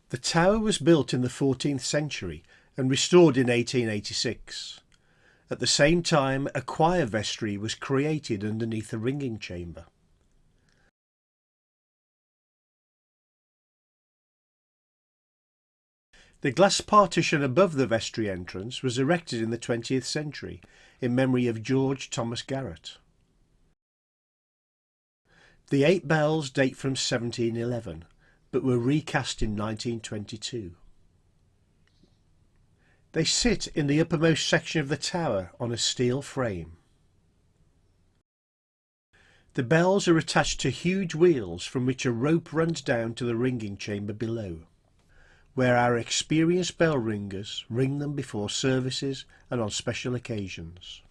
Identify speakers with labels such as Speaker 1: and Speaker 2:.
Speaker 1: The tower was built in the 14th century and restored in 1886. At the same time, a choir vestry was created underneath the ringing chamber. The glass partition above the vestry entrance was erected in the 20th century in memory of George Thomas Garrett. The 8 bells date from 1711, but were recast in 1922. They sit in the uppermost section of the tower on a steel frame. The bells are attached to huge wheels from which a rope runs down to the ringing chamber below, where our experienced bell ringers ring them before services and on special occasions.